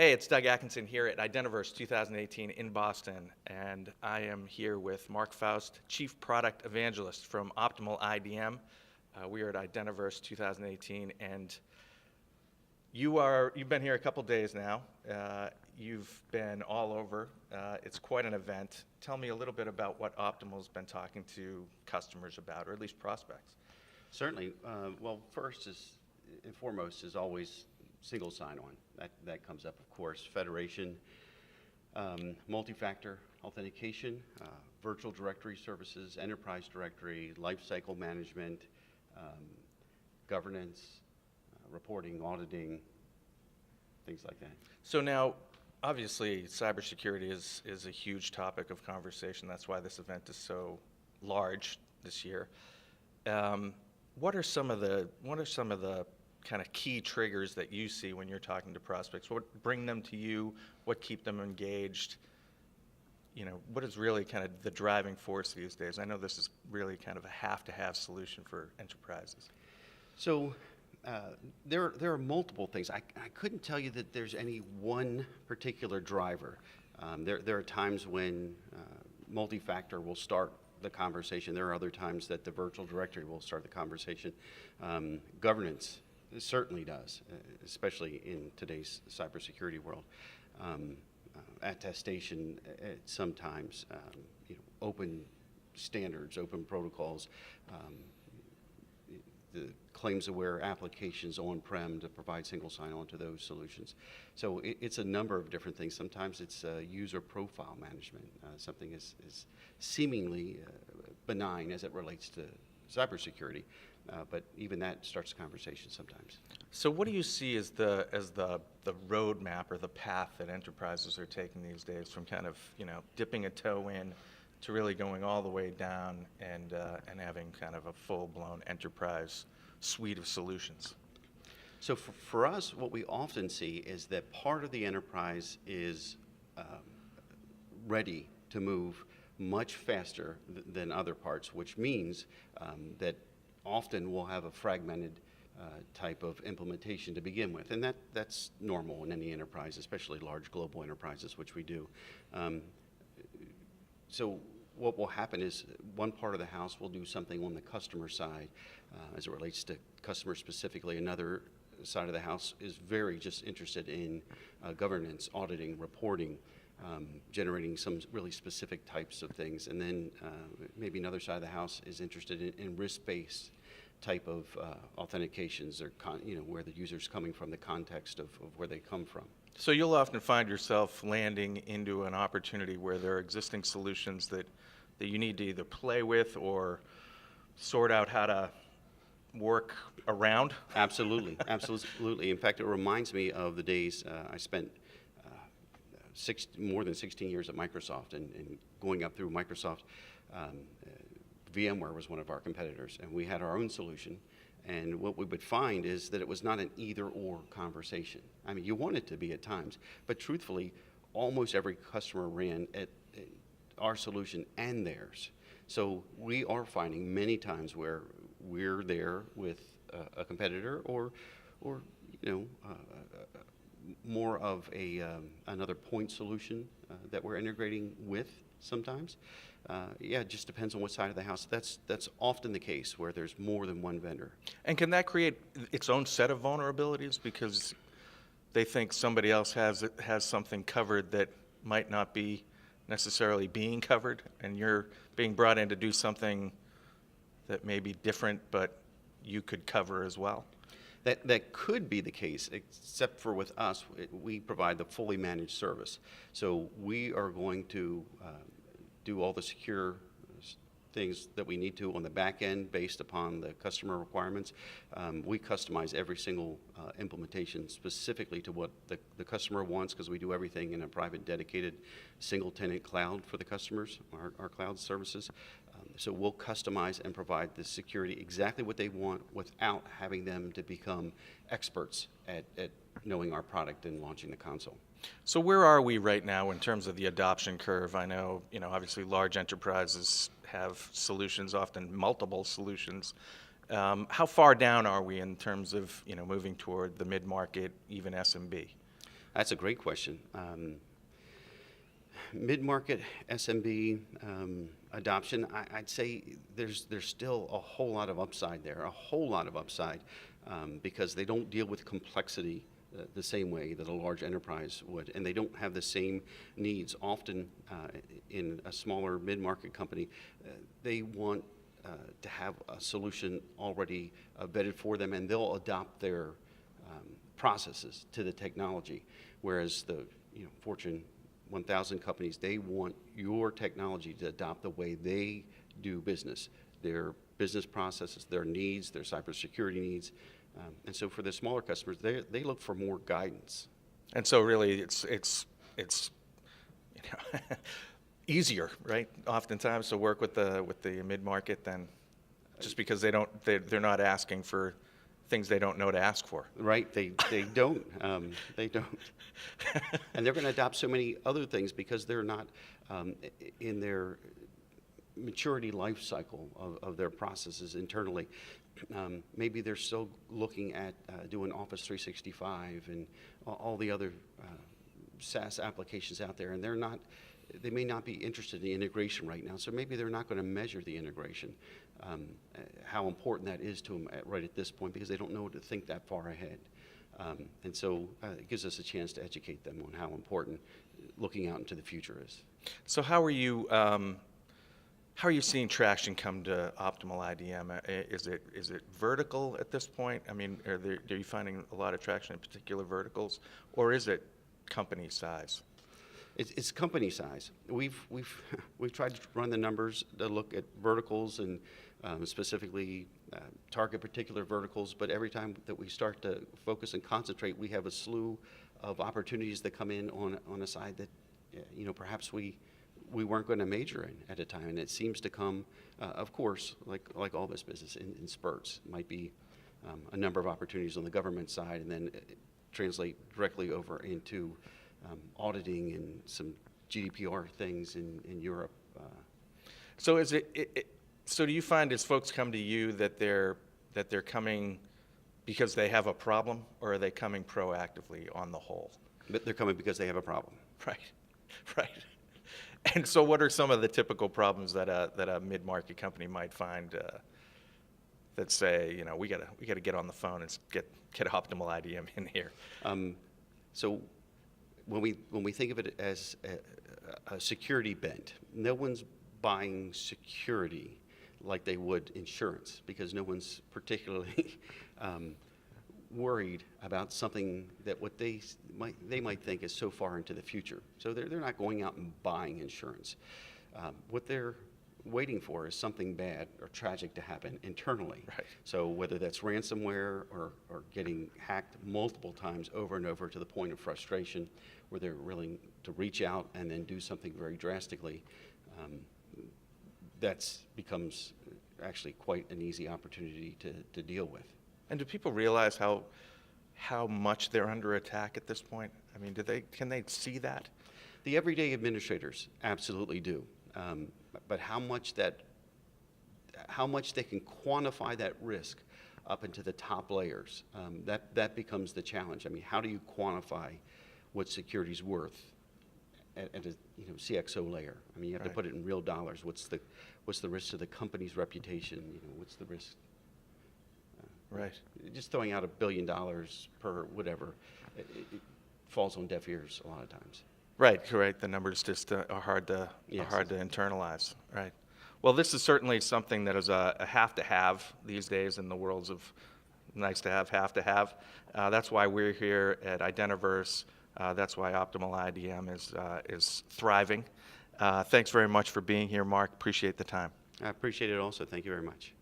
Hey, it's Doug Atkinson here at Identiverse 2018 in Boston, and I am here with Mark Foust, Chief Product Evangelist from Optimal Idm. We are at Identiverse 2018, and you've been here a couple days now. You've been all over. It's quite an event. Tell me a little bit about what Optimal's been talking to customers about, or at least prospects. Certainly. Well, first and foremost is always single sign-on. That comes up, of course. Federation, multi-factor authentication, virtual directory services, enterprise directory, lifecycle management, governance, reporting, auditing, things like that. So now, obviously, cybersecurity is a huge topic of conversation. That's why this event is so large this year. What are some of the kind of key triggers that you see when you're talking to prospects? What bring them to you? What keep them engaged? You know, what is really kind of the driving force these days? I know this is really kind of a have-to-have solution for enterprises. So there are multiple things. I couldn't tell you that there's any one particular driver. There are times when multi-factor will start the conversation. There are other times that the virtual directory will start the conversation. Governance certainly does, especially in today's cybersecurity world. Attestation sometimes, open standards, open protocols, the claims-aware applications on-prem to provide single sign-on to those solutions. So it's a number of different things. Sometimes it's user profile management, something as seemingly benign as it relates to cybersecurity. But even that starts a conversation sometimes. So what do you see as the roadmap or the path that enterprises are taking these days, from kind of dipping a toe in to really going all the way down and having kind of a full-blown enterprise suite of solutions? So for us, what we often see is that part of the enterprise is ready to move much faster than other parts, which means that often we'll have a fragmented type of implementation to begin with, and that's normal in any enterprise, especially large global enterprises, which we do. So what will happen is one part of the house will do something on the customer side as it relates to customers specifically. Another side of the house is very just interested in governance, auditing, reporting, generating some really specific types of things. And then maybe another side of the house is interested in risk-based type of authentications, or where the user's coming from, the context of where they come from. So you'll often find yourself landing into an opportunity where there are existing solutions that you need to either play with or sort out how to work around? Absolutely, absolutely. In fact, it reminds me of the days I spent more than 16 years at Microsoft, and going up through Microsoft. VMware was one of our competitors, and we had our own solution. And what we would find is that it was not an either-or conversation. I mean, you want it to be at times, but truthfully, almost every customer ran at our solution and theirs. So we are finding many times where we're there with a competitor, or more of another point solution that we're integrating with sometimes. It just depends on what side of the house. That's often the case where there's more than one vendor. And can that create its own set of vulnerabilities because they think somebody else has something covered that might not be necessarily being covered, and you're being brought in to do something that may be different, but you could cover as well? That could be the case, except for with us, we provide the fully managed service. So we are going to do all the secure things that we need to on the back end based upon the customer requirements. We customize every single implementation specifically to what the customer wants, because we do everything in a private, dedicated, single-tenant cloud for the customers, our cloud services. So we'll customize and provide the security exactly what they want without having them to become experts at knowing our product and launching the console. So where are we right now in terms of the adoption curve? I know, obviously large enterprises have solutions, often multiple solutions. How far down are we in terms of, moving toward the mid-market, even SMB? That's a great question. Mid-market SMB adoption, I'd say there's still a whole lot of upside there, a whole lot of upside, because they don't deal with complexity the same way that a large enterprise would, and they don't have the same needs. Often in a smaller mid-market company, they want to have a solution already vetted for them, and they'll adopt their processes to the technology, whereas the Fortune 1,000 companies, they want your technology to adopt the way they do business, their business processes, their needs, their cybersecurity needs. And so for the smaller customers, they look for more guidance. And so really it's easier, right? Oftentimes to work with the mid-market than just because they're not asking for things they don't know to ask for. Right, they don't. They don't. And they're going to adopt so many other things because they're not in their maturity life cycle of their processes internally. Maybe they're still looking at doing Office 365 and all the other SaaS applications out there, and they may not be interested in the integration right now, so maybe they're not going to measure the integration, how important that is to them right at this point, because they don't know to think that far ahead. And so it gives us a chance to educate them on how important looking out into the future is. So how are you seeing traction come to Optimal IDM? Is it vertical at this point? I mean, are you finding a lot of traction in particular verticals, or is it company size? It's company size. We've tried to run the numbers to look at verticals and specifically target particular verticals, but every time that we start to focus and concentrate, we have a slew of opportunities that come in on a side that perhaps we weren't going to major in at a time, and it seems to come, of course, like all this business, in spurts. It might be a number of opportunities on the government side, and then translate directly over into auditing and some GDPR things in Europe. So so do you find as folks come to you that they're coming because they have a problem, or are they coming proactively on the whole? But they're coming because they have a problem. Right. And so what are some of the typical problems that a mid-market company might find that say, we gotta get on the phone and get Optimal IDM in here? So when we think of it as a security bent, no one's buying security like they would insurance, because no one's particularly worried about something that what they might think is so far into the future. So they're not going out and buying insurance. What they're waiting for is something bad or tragic to happen internally. Right. So whether that's ransomware or getting hacked multiple times over and over to the point of frustration, where they're willing to reach out and then do something very drastically, that becomes actually quite an easy opportunity to deal with. And do people realize how much they're under attack at this point? I mean, can they see that? The everyday administrators absolutely do, but how much they can quantify that risk up into the top layers, that becomes the challenge. I mean, how do you quantify what security's worth at a CXO layer? I mean, you have to put it in real dollars. What's the risk to the company's reputation? What's the risk? Right. Just throwing out $1 billion per whatever, it falls on deaf ears a lot of times. Right. The numbers just are hard to internalize. Right. Well, this is certainly something that is a have to have these days in the worlds of nice to have, have to have. That's why we're here at Identiverse. That's why Optimal IDM is thriving. Thanks very much for being here, Mark. Appreciate the time. I appreciate it also. Thank you very much.